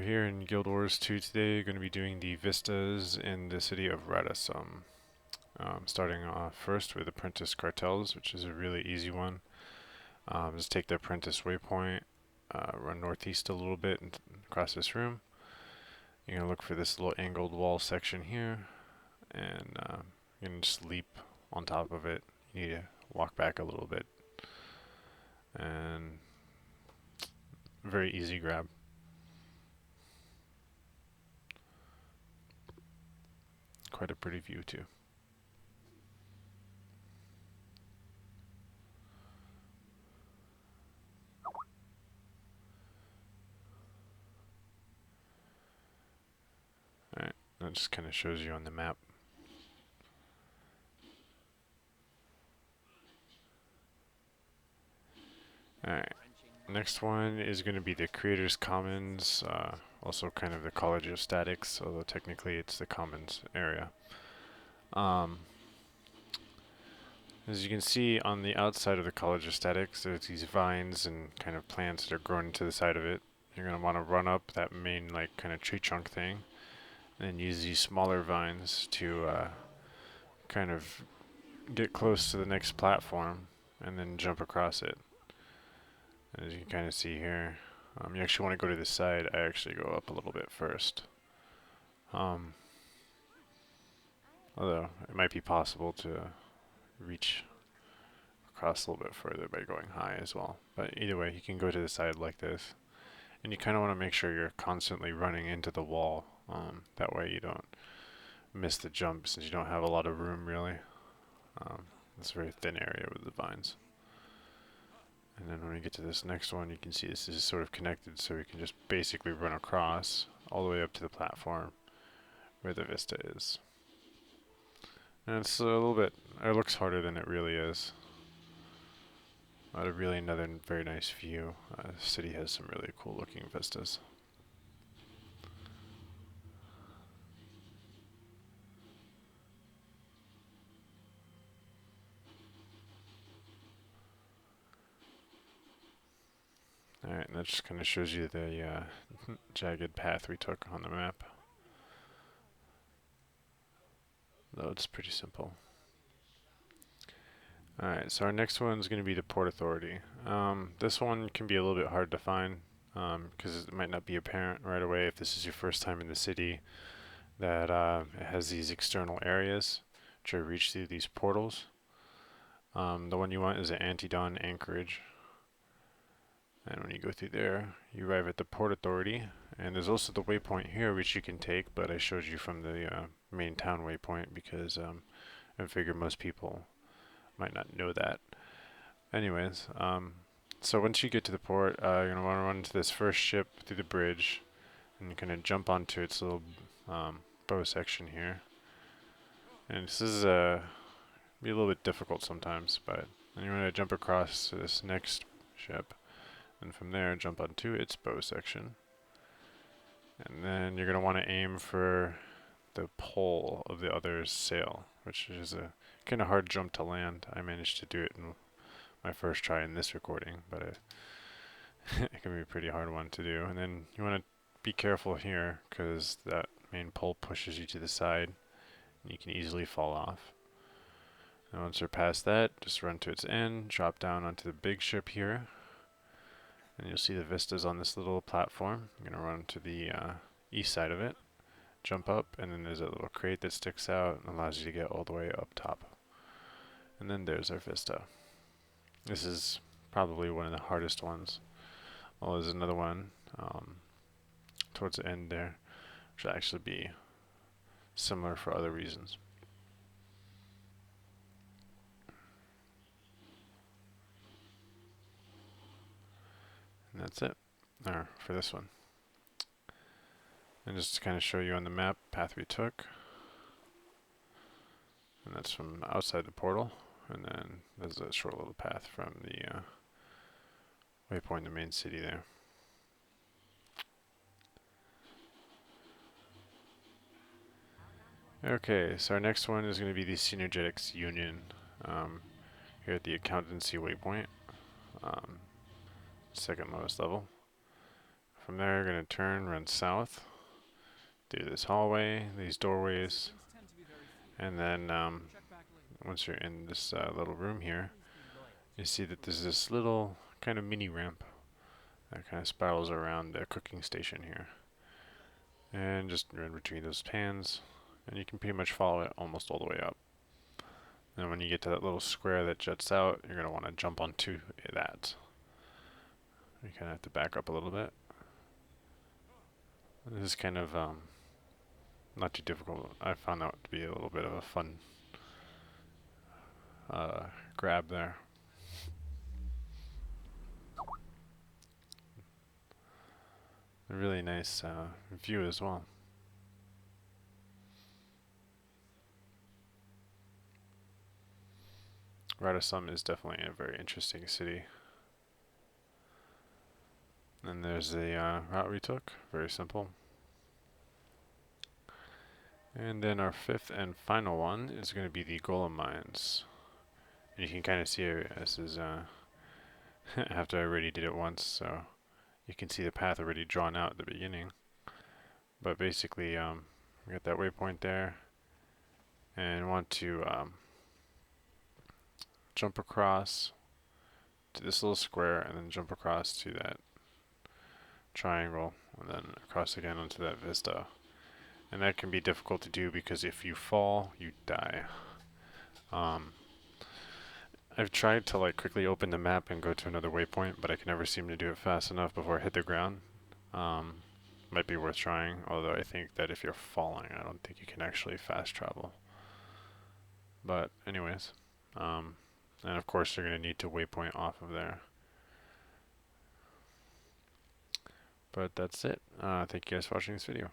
We're here in Guild Wars 2 today, going to be doing the Vistas in the city of Rata Sum. Starting off first with Apprentice Carrels, which is a really easy one. Just take the Apprentice waypoint, run northeast a little bit and across this room. You're going to look for this little angled wall section here, and you're going to just leap on top of it. You need to walk back a little bit, and very easy grab. Quite a pretty view too. Alright, that just kind of shows you on the map. Alright, next one is going to be the Creators Commons, also kind of the College of Statics, although technically it's the Commons area. As you can see on the outside of the College of Statics, there's these vines and kind of plants that are growing into the side of it. You're going to want to run up that main like kind of tree trunk thing, and then use these smaller vines to kind of get close to the next platform, and then jump across it. As you can kind of see here, you actually want to go to the side. I actually go up a little bit first. Although it might be possible to reach across a little bit further by going high as well. But either way, you can go to the side like this. And you kind of want to make sure you're constantly running into the wall. That way you don't miss the jump, since you don't have a lot of room really. It's a very thin area with the vines. And then when we get to this next one, you can see this is sort of connected, so we can just basically run across all the way up to the platform where the Vista is. And it's a little bit, it looks harder than it really is. But really another very nice view. The city has some really cool looking vistas. Alright, and that just kind of shows you the jagged path we took on the map. Though it's pretty simple. Alright, so our next one is going to be the Port Authority. This one can be a little bit hard to find, because it might not be apparent right away if this is your first time in the city, that it has these external areas which are reached through these portals. The one you want is an Anti-Dawn Anchorage. And when you go through there, you arrive at the Port Authority, and there's also the waypoint here which you can take, but I showed you from the main town waypoint because I figure most people might not know that. Anyways, so once you get to the port, you're going to want to run into this first ship through the bridge, and you're going to jump onto its little bow section here. And this is be a little bit difficult sometimes, but then you want to jump across to this next ship, and from there jump onto its bow section. And then you're going to want to aim for the pole of the other's sail, which is a kind of hard jump to land. I managed to do it in my first try in this recording, but it can be a pretty hard one to do. And then you want to be careful here, because that main pole pushes you to the side, and you can easily fall off. And once you're past that, just run to its end, drop down onto the big ship here, and you'll see the vistas on this little platform. You're going to run to the east side of it, jump up, and then there's a little crate that sticks out and allows you to get all the way up top. And then there's our vista. This is probably one of the hardest ones. Well, there's another one towards the end there, which will actually be similar for other reasons. And that's it for this one. And just to kind of show you on the map path we took. And that's from outside the portal. And then there's a short little path from the waypoint in the main city there. Okay, so our next one is going to be the Synergetics Union here at the accountancy waypoint, second lowest level from there, you're going to turn, run south, do this hallway, these doorways, and then once you're in this little room here, you see that there's this little kind of mini ramp that kind of spirals around the cooking station here. And just run between those pans, and you can pretty much follow it almost all the way up. And when you get to that little square that juts out, you're going to want to jump onto that. You kind of have to back up a little bit. This is kind of not too difficult. I found that to be a little bit of a fun grab there. A really nice view as well. Rata Sum is definitely a very interesting city. And there's the route we took, very simple. And then our fifth and final one is going to be the Golem Mines. And you can kind of see this is after I already did it once, so you can see the path already drawn out at the beginning. But basically, we got that waypoint there, and want to jump across to this little square, and then jump across to that triangle, and then across again onto that vista. And that can be difficult to do because if you fall, you die. I've tried to like quickly open the map and go to another waypoint, but I can never seem to do it fast enough before I hit the ground. Might be worth trying, although I think that if you're falling, I don't think you can actually fast travel. But anyways, and of course you're going to need to waypoint off of there. But that's it. Thank you guys for watching this video.